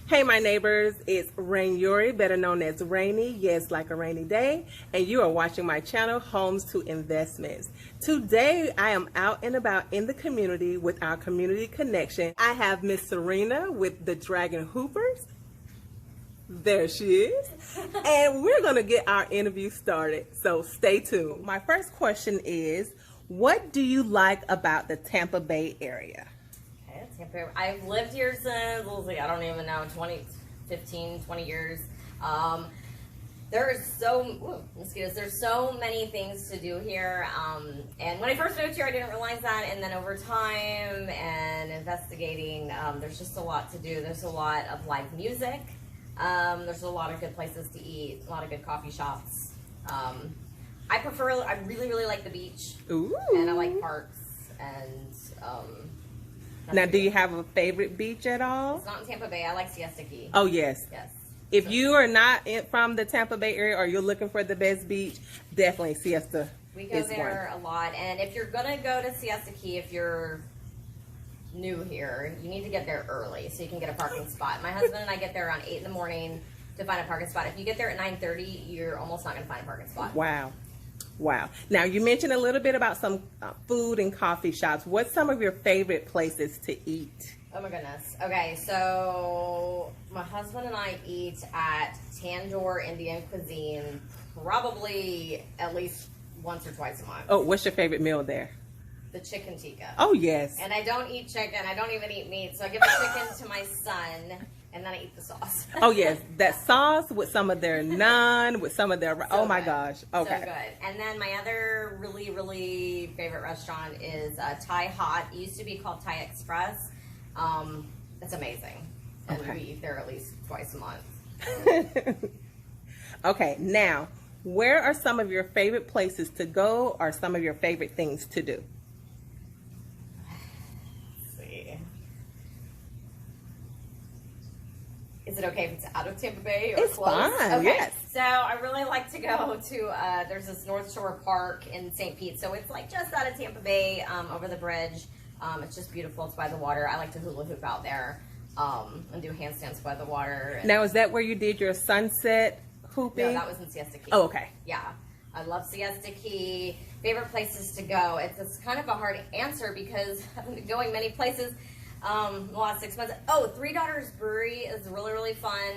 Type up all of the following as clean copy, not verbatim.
Hey my neighbors, it's Ranyouri, better known as Rainy, yes, like a rainy day, and you are watching my channel, Homes to Investments. Today I am out and about in the community with our community connection. I have Miss Cyrena with the Dragon Hoopers. There she is. And we're going to get our interview started, so stay tuned. My first question is, what do you like about the Tampa Bay area? I've lived here since, I don't even know, 20 years. There's so many things to do here. And when I first moved here, I didn't realize that. And then over time and investigating, there's just a lot to do. There's a lot of live music. There's a lot of good places to eat, a lot of good coffee shops. I really like the beach. Ooh. And I like parks and, now, do you have a favorite beach at all? It's not in Tampa Bay. I like Siesta Key. Oh, yes. Yes. If you are not from the Tampa Bay area or you're looking for the best beach, definitely Siesta. We go there a lot. And if you're going to go to Siesta Key, if you're new here, you need to get there early so you can get a parking spot. My husband and I get there around 8 in the morning to find a parking spot. If you get there at 9:30, you're almost not going to find a parking spot. Wow. Wow. Now, you mentioned a little bit about some food and coffee shops. What's some of your favorite places to eat? Oh my goodness. Okay, so my husband and I eat at Tandoor Indian Cuisine probably at least once or twice a month. Oh, what's your favorite meal there? The chicken tikka. Oh, yes. And I don't eat chicken. I don't even eat meat. So I give the chicken to my son, and then I eat the sauce. Oh, yes. That sauce with some of their naan, with some of their... oh, my good. Gosh. Okay. So good. And then my other really favorite restaurant is Thai Hot. It used to be called Thai Express. It's amazing. And we eat there at least twice a month. Okay. Now, where are some of your favorite places to go or some of your favorite things to do? Is it okay if it's out of Tampa Bay or it's close? Fine, okay. Yes. So I really like to go to, there's this North Shore Park in St. Pete. So it's like just out of Tampa Bay, over the bridge. It's just beautiful. It's by the water. I like to hula hoop out there and do handstands by the water. Now, is that where you did your sunset hooping? No, that was in Siesta Key. Oh, okay. Yeah. I love Siesta Key. Favorite places to go. It's kind of a hard answer because I've been going many places. The last 6 months. Oh, Three Daughters Brewery is really fun.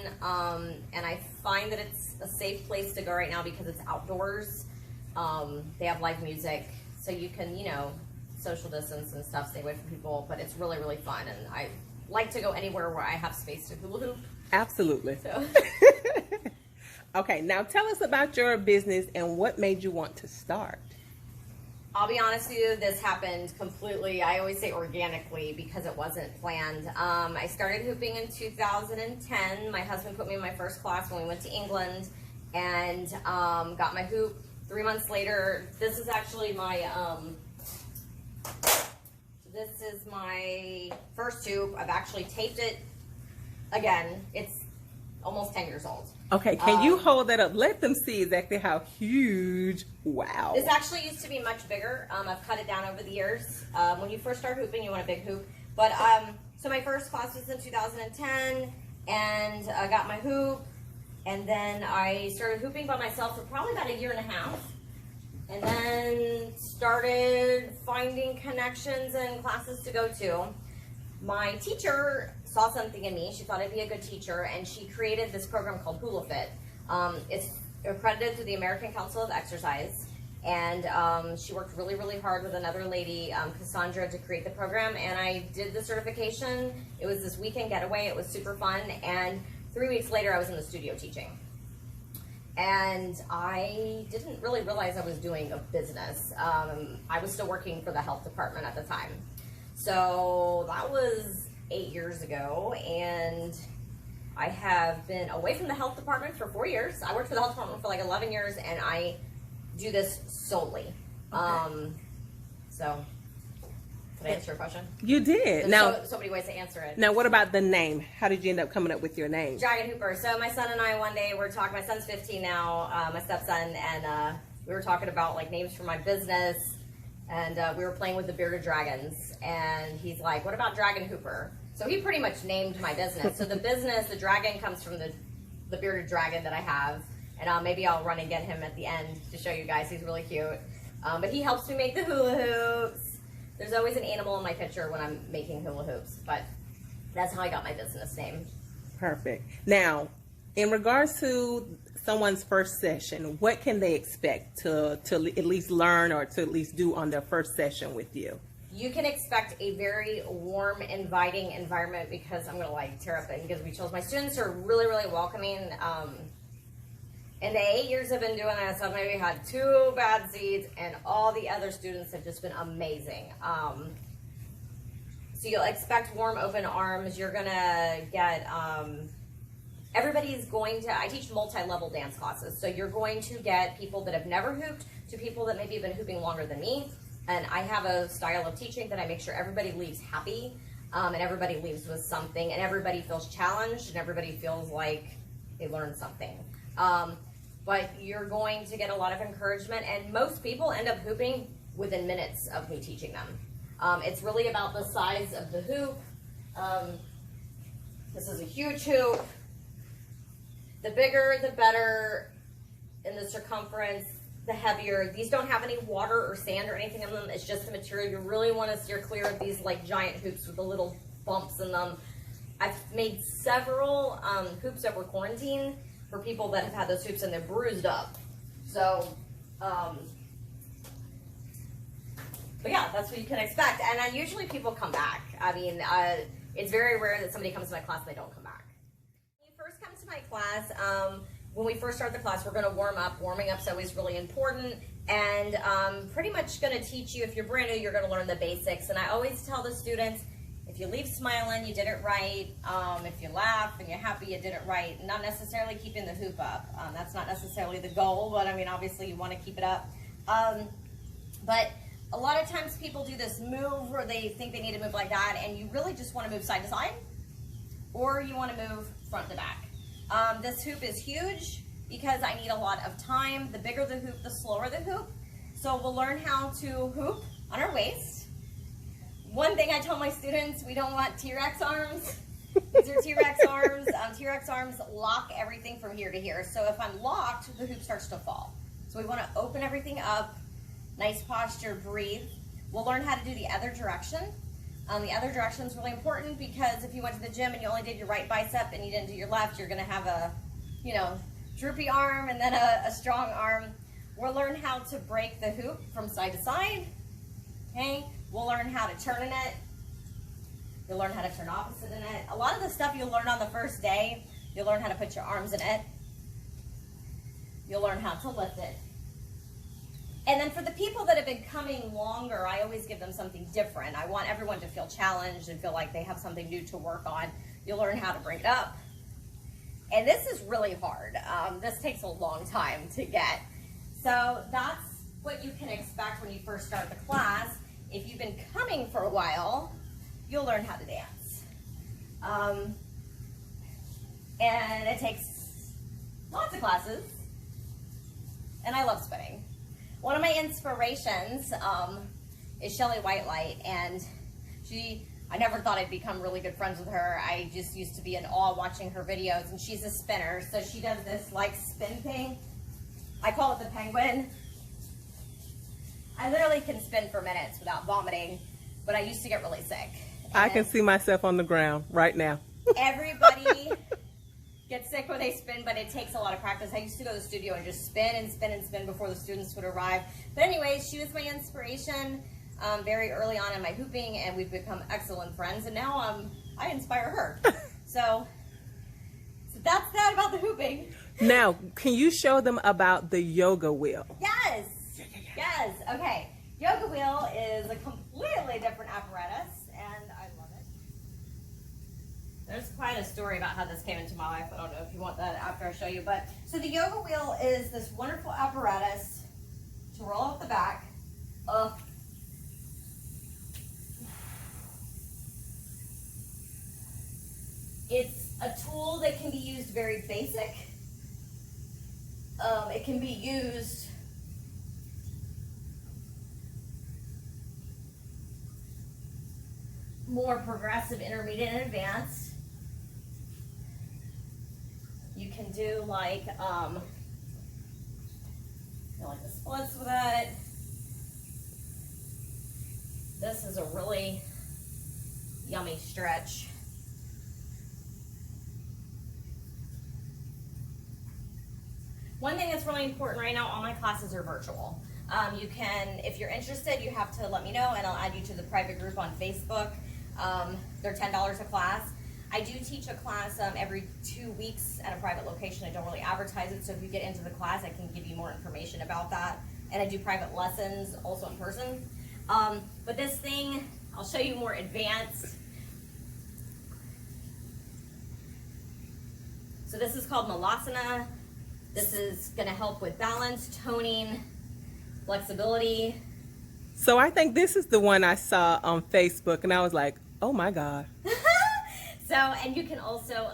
And I find that it's a safe place to go right now because it's outdoors. They have live music, so you can, social distance and stuff, stay away from people, but it's really fun. And I like to go anywhere where I have space to hula hoop. Absolutely. So. Okay, now tell us about your business and what made you want to start. I'll be honest with you, this happened completely, I always say organically because it wasn't planned. I started hooping in 2010. My husband put me in my first class when we went to England and got my hoop. 3 months later, this is actually my, this is my first hoop. I've actually taped it again. It's almost 10 years old. Okay, can you hold that up? Let them see exactly how huge. Wow. This actually used to be much bigger. I've cut it down over the years. When you first start hooping, you want a big hoop. But so my first class was in 2010, and I got my hoop, and then I started hooping by myself for probably about 1.5 years. And then started finding connections and classes to go to. My teacher saw something in me. She thought I'd be a good teacher, and she created this program called Hula-Fit. It's accredited through the American Council of Exercise, and she worked really hard with another lady, Cassandra, to create the program, and I did the certification. It was this weekend getaway. It was super fun, and 3 weeks later, I was in the studio teaching. And I didn't really realize I was doing a business. I was still working for the health department at the time. So that was 8 years ago, and I have been away from the health department for 4 years. I worked for the health department for like 11 years, and I do this solely. Okay. So, did I answer your question? You did. There's now, so many ways to answer it. Now, what about the name? How did you end up coming up with your name? Dragon Hooper. So my son and I one day were talking. My son's 15 now, my stepson, and we were talking about like names for my business. And we were playing with the bearded dragons, and he's like, "What about Dragon Hooper?" So he pretty much named my business. So the business, the dragon, comes from the bearded dragon that I have. And maybe I'll run and get him at the end to show you guys. He's really cute. But he helps me make the hula hoops. There's always an animal in my picture when I'm making hula hoops. But that's how I got my business name. Perfect. Now, in regards to someone's first session, what can they expect to at least learn or to at least do on their first session with you? You can expect a very warm, inviting environment, because I'm gonna like tear up and give me chills. My students are really, really welcoming. In the 8 years I've been doing this, I've maybe had 2 bad seeds, and all the other students have just been amazing. So you'll expect warm, open arms. You're gonna get, everybody's going to, I teach multi-level dance classes. So you're going to get people that have never hooped to people that maybe have been hooping longer than me. And I have a style of teaching that I make sure everybody leaves happy, and everybody leaves with something, and everybody feels challenged, and everybody feels like they learned something. But you're going to get a lot of encouragement, and most people end up hooping within minutes of me teaching them. It's really about the size of the hoop. This is a huge hoop. The bigger, the better in the circumference, the heavier. These don't have any water or sand or anything in them. It's just the material. You really want to steer clear of these like giant hoops with the little bumps in them. I've made several hoops over quarantine for people that have had those hoops and they're bruised up. So, but yeah, that's what you can expect. And then usually people come back. I mean, it's very rare that somebody comes to my class and they don't come back. When you first come to my class, when we first start the class, we're going to warm up. Warming up's always really important, and pretty much going to teach you, if you're brand new, you're going to learn the basics. And I always tell the students, if you leave smiling, you did it right. If you laugh and you're happy, you did it right. Not necessarily keeping the hoop up. That's not necessarily the goal, but I mean, obviously you want to keep it up. But a lot of times people do this move where they think they need to move like that, and you really just want to move side to side, or you want to move front to back. This hoop is huge because I need a lot of time. The bigger the hoop, the slower the hoop. So we'll learn how to hoop on our waist. One thing I tell my students, we don't want T-Rex arms. These are T-Rex arms. T-Rex arms lock everything from here to here. So if I'm locked, the hoop starts to fall. So we want to open everything up, nice posture, breathe. We'll learn how to do the other direction. The other direction is really important, because if you went to the gym and you only did your right bicep and you didn't do your left, you're going to have a, droopy arm and then a strong arm. We'll learn how to break the hoop from side to side. Okay, we'll learn how to turn in it. You'll learn how to turn opposite in it. A lot of the stuff you'll learn on the first day. You'll learn how to put your arms in it. You'll learn how to lift it. And then for the people that have been coming longer, I always give them something different. I want everyone to feel challenged and feel like they have something new to work on. You'll learn how to bring it up. And this is really hard. This takes a long time to get. So that's what you can expect when you first start the class. If you've been coming for a while, you'll learn how to dance. And it takes lots of classes. And I love spinning. One of my inspirations is Shelly Whitelight, and I never thought I'd become really good friends with her. I just used to be in awe watching her videos, and she's a spinner, so she does this like spin thing. I call it the penguin. I literally can spin for minutes without vomiting, but I used to get really sick. I can see myself on the ground right now. Everybody get sick when they spin, but it takes a lot of practice. I used to go to the studio and just spin and spin and spin before the students would arrive. But anyways, she was my inspiration very early on in my hooping, and we've become excellent friends, and now I inspire her. So that's that about the hooping. Now, can you show them about the yoga wheel? Yes. Yes. Okay. Yoga wheel is a completely different apparatus, and I love it. There's quite a story about how this came into my life. I don't know if you want that after I show you. But so the yoga wheel is this wonderful apparatus to roll off the back. It's a tool that can be used very basic. It can be used more progressive, intermediate, and advanced. You can do like the splits with it. This is a really yummy stretch. One thing that's really important right now, all my classes are virtual. You can, if you're interested, you have to let me know and I'll add you to the private group on Facebook. They're $10 a class. I do teach a class every 2 weeks at a private location. I don't really advertise it, so if you get into the class, I can give you more information about that. And I do private lessons also in person. But this thing, I'll show you more advanced. So this is called Malasana. This is gonna help with balance, toning, flexibility. So I think this is the one I saw on Facebook and I was like, oh my God. So, and you can also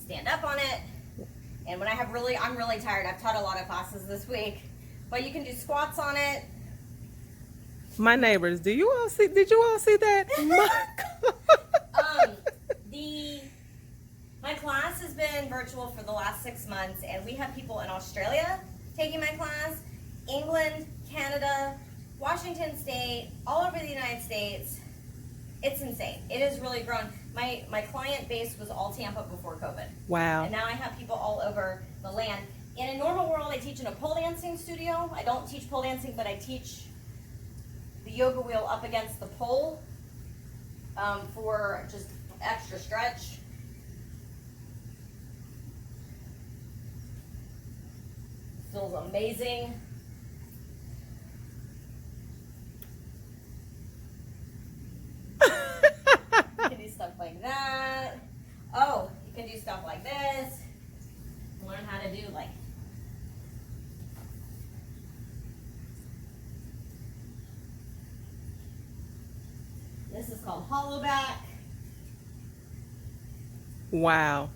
stand up on it. And when I'm really tired, I've taught a lot of classes this week, but you can do squats on it. My neighbors, did you all see that? My God. My class has been virtual for the last 6 months, and we have people in Australia taking my class, England, Canada, Washington State, all over the United States. It's insane. It has really grown. My client base was all Tampa before COVID. Wow. And now I have people all over the land. In a normal world, I teach in a pole dancing studio. I don't teach pole dancing, but I teach the yoga wheel up against the pole for just extra stretch. Feels amazing. You can do stuff like that. Oh, you can do stuff like this. Learn how to do like this is called hollow back. Wow.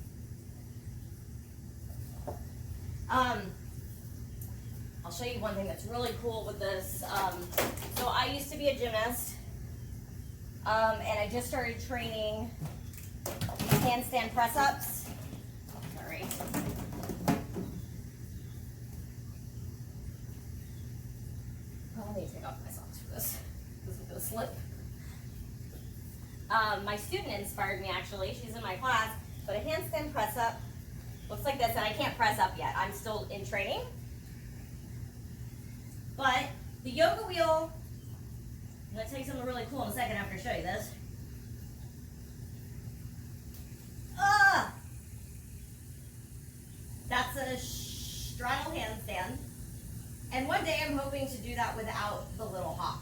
I'll show you one thing that's really cool with this. So I used to be a gymnast, and I just started training handstand press-ups. Sorry. Oh, let me take off my socks for this. This is gonna slip. My student inspired me actually. She's in my class, but a handstand press-up looks like this, and I can't press up yet. I'm still in training. But the yoga wheel, I'm going to tell you something really cool in a second after I show you this. That's a straddle handstand. And one day I'm hoping to do that without the little hop.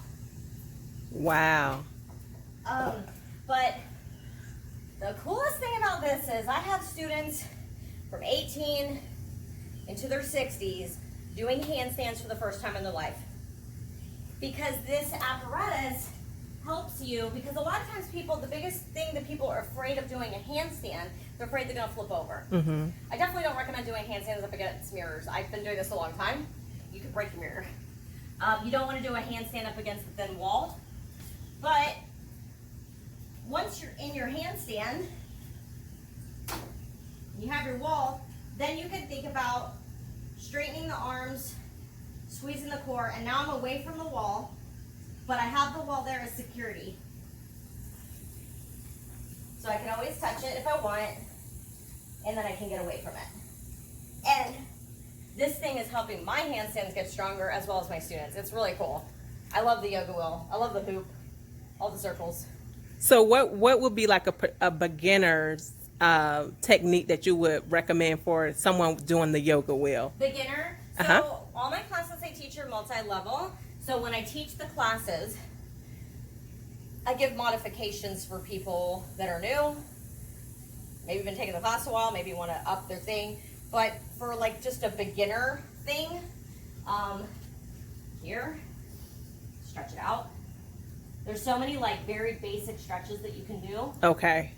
Wow. But the coolest thing about this is I have students from 18 into their 60s doing handstands for the first time in their life. Because this apparatus helps you, because a lot of times the biggest thing that people are afraid of doing a handstand, they're afraid they're gonna flip over. Mm-hmm. I definitely don't recommend doing handstands up against mirrors. I've been doing this a long time. You could break your mirror. You don't wanna do a handstand up against the thin wall. But once you're in your handstand, you have your wall, then you can think about straightening the arms, squeezing the core, and now I'm away from the wall, but I have the wall there as security. So I can always touch it if I want, and then I can get away from it. And this thing is helping my handstands get stronger as well as my students. It's really cool. I love the yoga wheel. I love the hoop, all the circles. So what would be like a beginner's technique that you would recommend for someone doing the yoga wheel? Beginner. So all my classes I teach are multi-level. So when I teach the classes, I give modifications for people that are new. Maybe been taking the class a while, maybe want to up their thing. But for like just a beginner thing, here, stretch it out. There's so many like very basic stretches that you can do. Okay.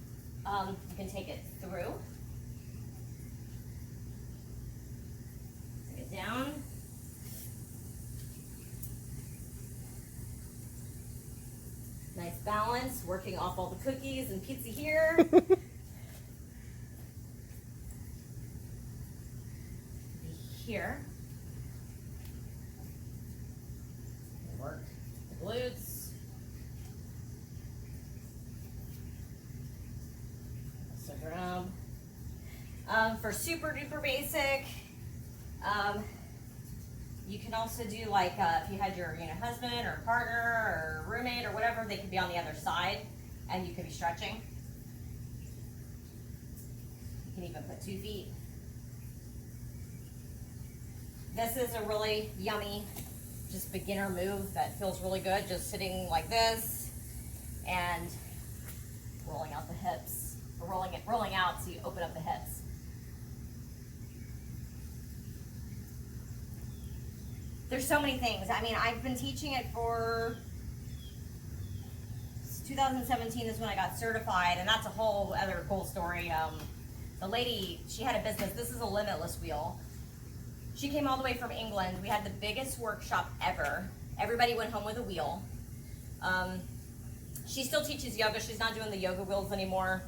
You can take it through. Take it down. Nice balance, working off all the cookies and pizza here. Here. Work the glutes. So grab. For super duper basic, you can also do like if you had your husband or partner or roommate or whatever, they could be on the other side and you could be stretching. You can even put 2 feet. This is a really yummy, just beginner move that feels really good. Just sitting like this and rolling out the hips, or rolling out so you open up the hips. There's so many things. I mean, I've been teaching it for 2017 is when I got certified, and that's a whole other cool story. The lady, she had a business. This is a limitless wheel. She came all the way from England. We had the biggest workshop ever. Everybody went home with a wheel. She still teaches yoga. She's not doing the yoga wheels anymore.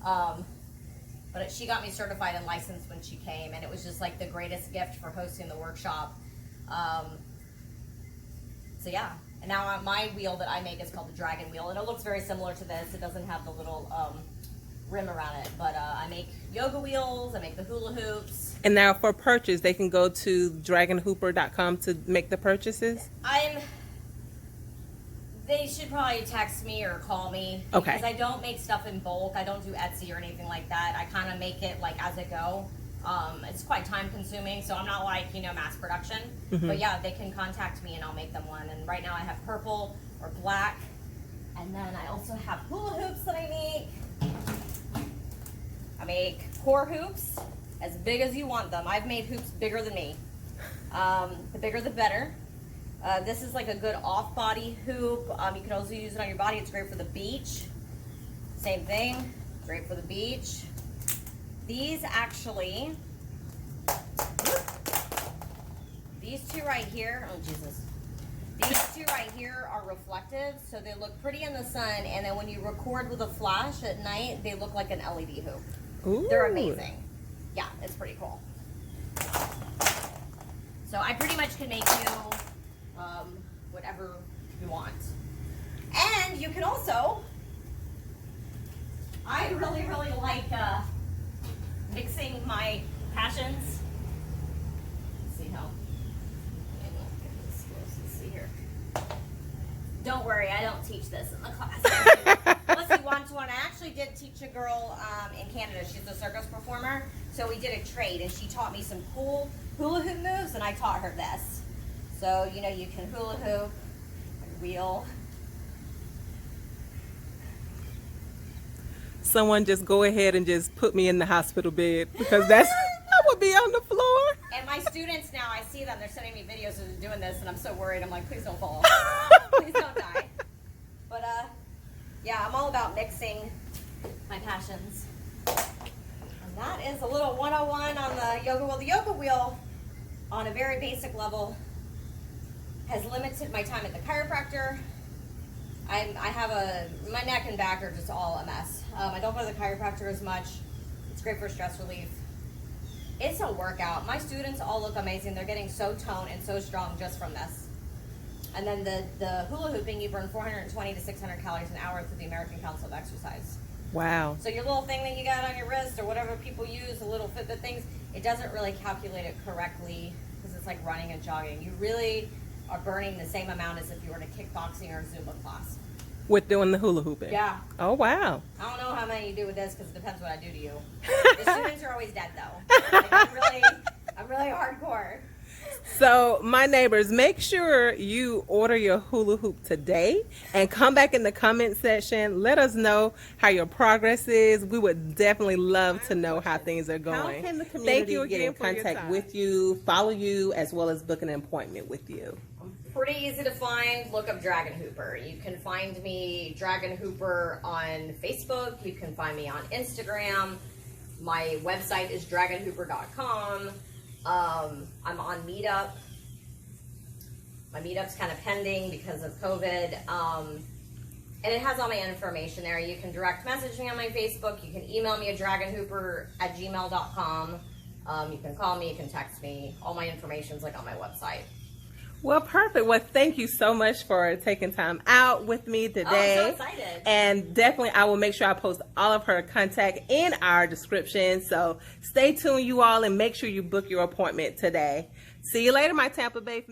But she got me certified and licensed when she came, and it was just like the greatest gift for hosting the workshop. So yeah, and now my wheel that I make is called the Dragon Wheel, and it looks very similar to this. It doesn't have the little rim around it, but I make yoga wheels, I make the hula hoops. And now for purchase, they can go to dragonhooper.com to make the purchases? They should probably text me or call me. Okay. Because I don't make stuff in bulk. I don't do Etsy or anything like that. I kind of make it like as I go. It's quite time consuming, so I'm not like, mass production. Mm-hmm. But yeah, they can contact me and I'll make them one. And right now I have purple or black. And then I also have hula hoops that I make. I make core hoops as big as you want them. I've made hoops bigger than me. The bigger the better. This is like a good off-body hoop. You can also use it on your body. It's great for the beach. Same thing, great for the beach. These actually, these two right here, oh Jesus. These two right here are reflective, so they look pretty in the sun, and then when you record with a flash at night, they look like an LED hoop. Ooh. They're amazing. Yeah, it's pretty cool. So I pretty much can make you whatever you want. And you can also, I really, really like mixing my passions. Let's see how, let's see here. Don't worry, I don't teach this in the class. Unless you want to. I actually did teach a girl in Canada. She's a circus performer. So we did a trade, and she taught me some cool hula hoop moves, and I taught her this. So, you can hula hoop, and wheel. Someone just go ahead and just put me in the hospital bed, because I would be on the floor. And my students now, I see them, they're sending me videos of doing this, and I'm so worried. I'm like, please don't fall. Please don't die. But, yeah, I'm all about mixing my passions. And that is a little 101 on the yoga wheel. The yoga wheel, on a very basic level, has limited my time at the chiropractor. My neck and back are just all a mess. I don't go to the chiropractor as much. It's great for stress relief. It's a workout. My students all look amazing. They're getting so toned and so strong just from this. And then the hula hooping, you burn 420 to 600 calories an hour through the American Council of Exercise. Wow. So your little thing that you got on your wrist or whatever people use, the little Fitbit things, it doesn't really calculate it correctly because it's like running and jogging. You really are burning the same amount as if you were in a kickboxing or Zumba class. With doing the hula hooping? Yeah. Oh, wow. I don't know how many you do with this because it depends what I do to you. The students are always dead though. Like, I'm really hardcore. So, my neighbors, make sure you order your hula hoop today and come back in the comment section. Let us know how your progress is. We would definitely love to know how things are going. How can the community Thank you get again in for your contact time. with you, follow you, as well as book an appointment with you? Pretty easy to find. Look up Dragon Hooper. You can find me Dragon Hooper on Facebook. You can find me on Instagram. My website is dragonhooper.com. I'm on Meetup. My Meetup's kind of pending because of COVID. And it has all my information there. You can direct message me on my Facebook. You can email me at dragonhooper@gmail.com. You can call me, you can text me. All my information's like on my website. Well, perfect. Well, thank you so much for taking time out with me today. Oh, I'm so excited. And definitely, I will make sure I post all of her contact in our description. So stay tuned, you all, and make sure you book your appointment today. See you later, my Tampa Bay.